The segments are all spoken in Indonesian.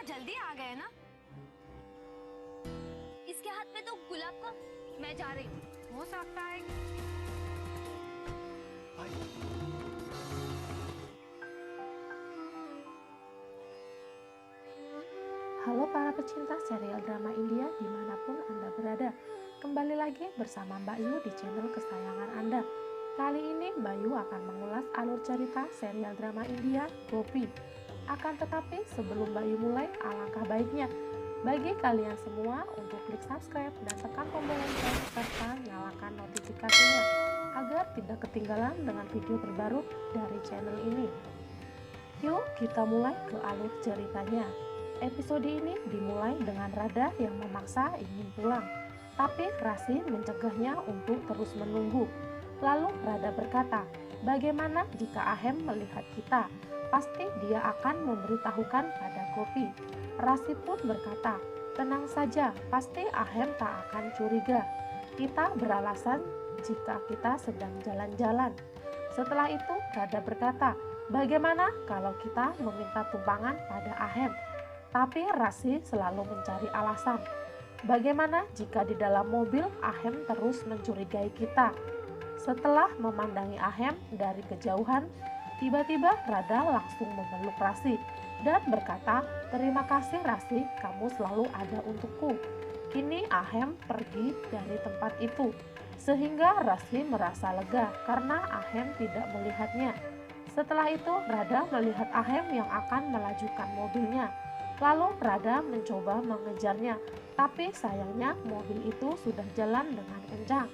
जल्दी आ गए ना। इसके हाथ में तो गुलाब का। मैं जा रही हूँ। हो सकता है Halo para pecinta serial drama India dimanapun Anda berada. Kembali lagi bersama Mbak Yu di channel kesayangan Anda. Kali ini Mbak Yu akan mengulas alur cerita serial drama India Gopi. Akan tetapi sebelum Mbak Yu mulai, alangkah baiknya bagi kalian semua untuk klik subscribe dan tekan tombol lonceng serta nyalakan notifikasinya agar tidak ketinggalan dengan video terbaru dari channel ini. Yuk kita mulai ke alur ceritanya. Episode ini dimulai dengan Radha yang memaksa ingin pulang, tapi Rasi mencegahnya untuk terus menunggu. Lalu Radha berkata, bagaimana jika Ahem melihat kita? Pasti dia akan memberitahukan pada Gopi. Rasi pun berkata, tenang saja, pasti Ahem tak akan curiga. Kita beralasan jika kita sedang jalan-jalan. Setelah itu Radha berkata, bagaimana kalau kita meminta tumpangan pada Ahem? Tapi Rasi selalu mencari alasan. Bagaimana jika di dalam mobil Ahem terus mencurigai kita? Setelah memandangi Ahem dari kejauhan, tiba-tiba Radha langsung memeluk Rasi dan berkata, terima kasih Rasi, kamu selalu ada untukku. Kini Ahem pergi dari tempat itu, sehingga Rasi merasa lega karena Ahem tidak melihatnya. Setelah itu Radha melihat Ahem yang akan melajukan mobilnya. Lalu Radha mencoba mengejarnya, tapi sayangnya mobil itu sudah jalan dengan kencang.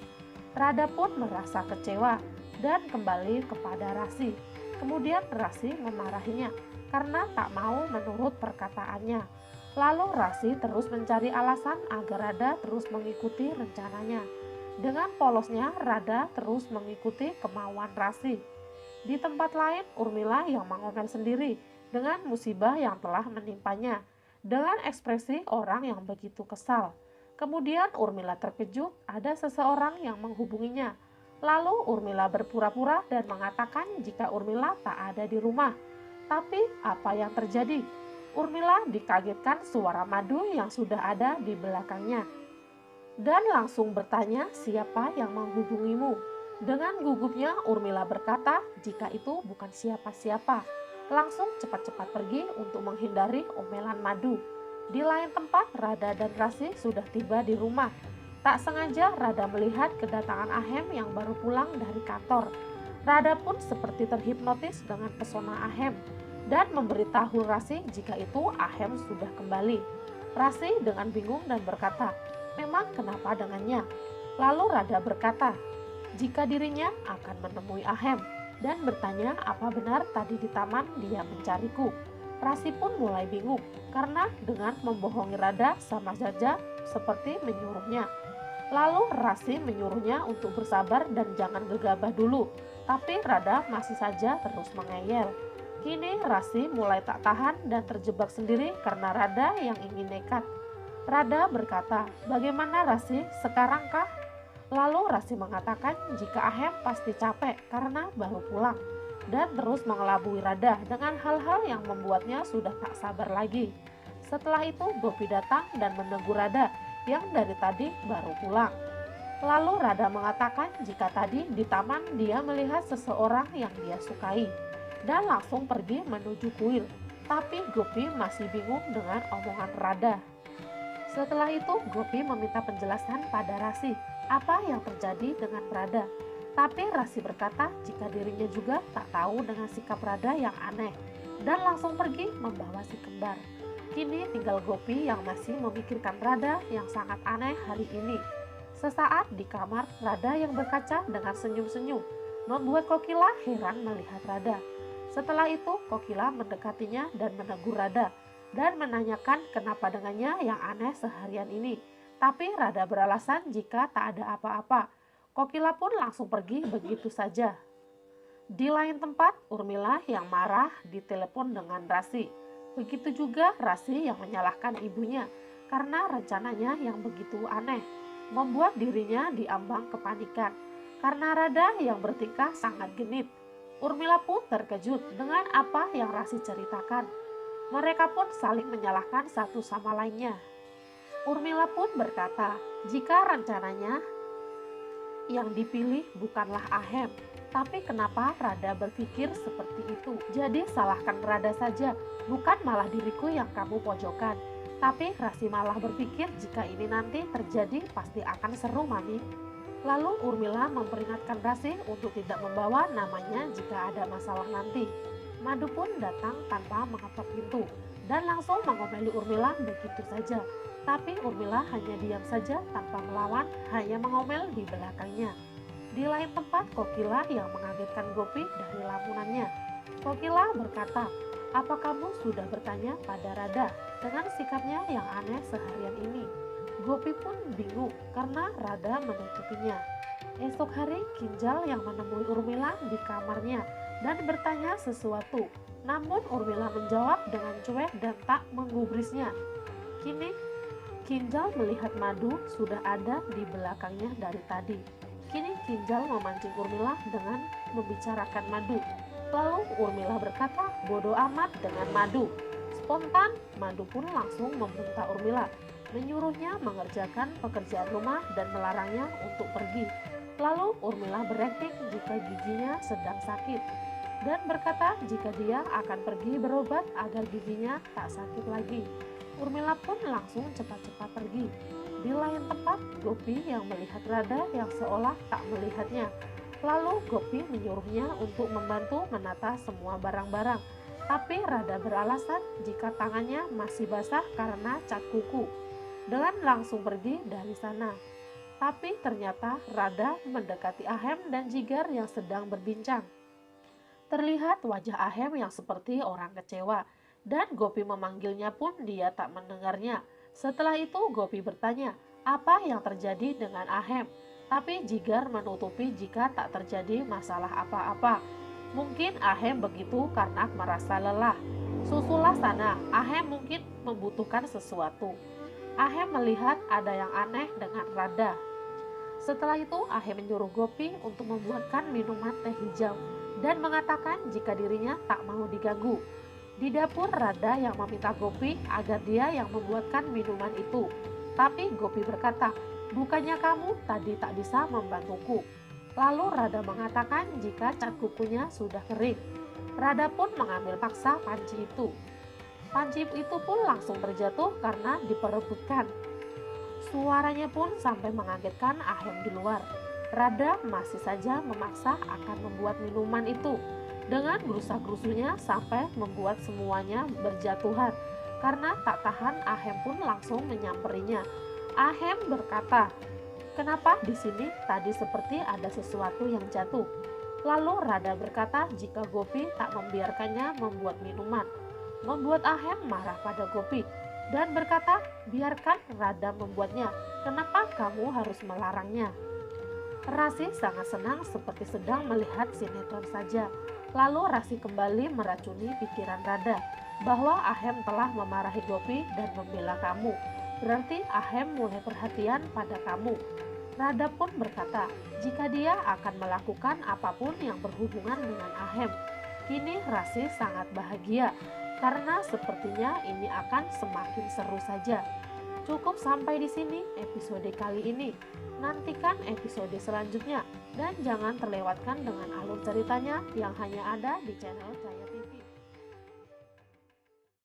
Radha pun merasa kecewa dan kembali kepada Rasi. Kemudian Rasi memarahinya karena tak mau menurut perkataannya. Lalu Rasi terus mencari alasan agar Radha terus mengikuti rencananya. Dengan polosnya Radha terus mengikuti kemauan Rasi. Di tempat lain Urmila yang mengomel sendiri dengan musibah yang telah menimpanya, dengan ekspresi orang yang begitu kesal. Kemudian Urmila terkejut ada seseorang yang menghubunginya. Lalu Urmila berpura-pura dan mengatakan jika Urmila tak ada di rumah. Tapi apa yang terjadi? Urmila dikagetkan suara Madu yang sudah ada di belakangnya. Dan langsung bertanya, siapa yang menghubungimu? Dengan gugupnya Urmila berkata jika itu bukan siapa-siapa. Langsung cepat-cepat pergi untuk menghindari omelan Madu. Di lain tempat Radha dan Rasi sudah tiba di rumah. Tak sengaja Radha melihat kedatangan Ahem yang baru pulang dari kantor. Radha pun seperti terhipnotis dengan pesona Ahem dan memberitahu Rasi jika itu Ahem sudah kembali. Rasi dengan bingung dan berkata, memang kenapa dengannya? Lalu Radha berkata, jika dirinya akan menemui Ahem dan bertanya apa benar tadi di taman dia mencariku. Rasi pun mulai bingung karena dengan membohongi Radha sama saja seperti menyuruhnya. Lalu Rasi menyuruhnya untuk bersabar dan jangan gegabah dulu, tapi Radha masih saja terus mengeyel. Kini Rasi mulai tak tahan dan terjebak sendiri karena Radha yang ingin nekat. Radha berkata, bagaimana Rasi, sekarang kah? Lalu Rasi mengatakan jika Ahem pasti capek karena baru pulang dan terus mengelabui Radha dengan hal-hal yang membuatnya sudah tak sabar lagi. Setelah itu Gopi datang dan menegur Radha yang dari tadi baru pulang. Lalu Radha mengatakan jika tadi di taman dia melihat seseorang yang dia sukai dan langsung pergi menuju kuil. Tapi Gopi masih bingung dengan omongan Radha. Setelah itu Gopi meminta penjelasan pada Rasi apa yang terjadi dengan Radha. Tapi Rasi berkata jika dirinya juga tak tahu dengan sikap Radha yang aneh dan langsung pergi membawa si kembar. Kini tinggal Gopi yang masih memikirkan Radha yang sangat aneh hari ini. Sesaat di kamar Radha yang berkaca dengan senyum-senyum membuat Kokila heran melihat Radha. Setelah itu Kokila mendekatinya dan menegur Radha dan menanyakan kenapa dengannya yang aneh seharian ini. Tapi Radha beralasan jika tak ada apa-apa. Kokila pun langsung pergi begitu saja. Di lain tempat, Urmila yang marah ditelepon dengan Rasi. Begitu juga Rasi yang menyalahkan ibunya karena rencananya yang begitu aneh, membuat dirinya diambang kepanikan. Karena Radha yang bertingkah sangat genit. Urmila pun terkejut dengan apa yang Rasi ceritakan. Mereka pun saling menyalahkan satu sama lainnya. Urmila pun berkata, jika rencananya yang dipilih bukanlah Ahem, tapi kenapa Rada berpikir seperti itu? Jadi salahkan Rada saja, bukan malah diriku yang kamu pojokkan. Tapi Rasi malah berpikir jika ini nanti terjadi pasti akan seru, Mami. Lalu Urmila memperingatkan Rasi untuk tidak membawa namanya jika ada masalah nanti. Madu pun datang tanpa mengetok pintu dan langsung mengomeli Urmila begitu saja. Tapi Urmila hanya diam saja tanpa melawan, hanya mengomel di belakangnya. Di lain tempat, Kokila yang mengagetkan Gopi dari lamunannya. Kokila berkata, apa kamu sudah bertanya pada Rada dengan sikapnya yang aneh seharian ini? Gopi pun bingung karena Rada menutupinya. Esok hari, Kinjal yang menemui Urmila di kamarnya dan bertanya sesuatu. Namun Urmila menjawab dengan cuek dan tak menggubrisnya. Kini Kinjal melihat Madu sudah ada di belakangnya dari tadi. Kini Kinjal memancing Urmila dengan membicarakan Madu. Lalu Urmila berkata bodoh amat dengan Madu. Spontan Madu pun langsung membentak Urmila, menyuruhnya mengerjakan pekerjaan rumah dan melarangnya untuk pergi. Lalu Urmila berakting jika giginya sedang sakit dan berkata jika dia akan pergi berobat agar giginya tak sakit lagi. Urmila pun langsung cepat-cepat pergi. Di lain tempat, Gopi yang melihat Rada yang seolah tak melihatnya. Lalu Gopi menyuruhnya untuk membantu menata semua barang-barang. Tapi Rada beralasan jika tangannya masih basah karena cat kuku. Dan langsung pergi dari sana. Tapi ternyata Rada mendekati Ahem dan Jigar yang sedang berbincang. Terlihat wajah Ahem yang seperti orang kecewa. Dan Gopi memanggilnya pun dia tak mendengarnya. Setelah itu Gopi bertanya, apa yang terjadi dengan Ahem? Tapi Jigar menutupi jika tak terjadi masalah apa-apa. Mungkin Ahem begitu karena merasa lelah. Susulah sana, Ahem mungkin membutuhkan sesuatu. Ahem melihat ada yang aneh dengan Rada. Setelah itu Ahem menyuruh Gopi untuk membuatkan minuman teh hijau dan mengatakan jika dirinya tak mau diganggu. Di dapur Rada yang meminta Gopi agar dia yang membuatkan minuman itu. Tapi Gopi berkata, bukannya kamu tadi tak bisa membantuku. Lalu Rada mengatakan jika cat kukunya sudah kering. Rada pun mengambil paksa panci itu. Panci itu pun langsung terjatuh karena diperebutkan. Suaranya pun sampai mengagetkan Ahem di luar. Rada masih saja memaksa akan membuat minuman itu. Dengan gerusa-gerusunya sampai membuat semuanya berjatuhan. Karena tak tahan Ahem pun langsung menyamperinya. Ahem berkata, kenapa di sini tadi seperti ada sesuatu yang jatuh? Lalu Rada berkata jika Gopi tak membiarkannya membuat minuman. Membuat Ahem marah pada Gopi dan berkata, biarkan Rada membuatnya. Kenapa kamu harus melarangnya? Rasi sangat senang seperti sedang melihat sinetron saja. Lalu Rasi kembali meracuni pikiran Rada bahwa Ahem telah memarahi Gopi dan membela kamu. Berarti Ahem mulai perhatian pada kamu. Rada pun berkata jika dia akan melakukan apapun yang berhubungan dengan Ahem. Kini Rasi sangat bahagia karena sepertinya ini akan semakin seru saja. Cukup sampai di sini episode kali ini. Nantikan episode selanjutnya dan jangan terlewatkan dengan alur ceritanya yang hanya ada di channel Cahaya TV.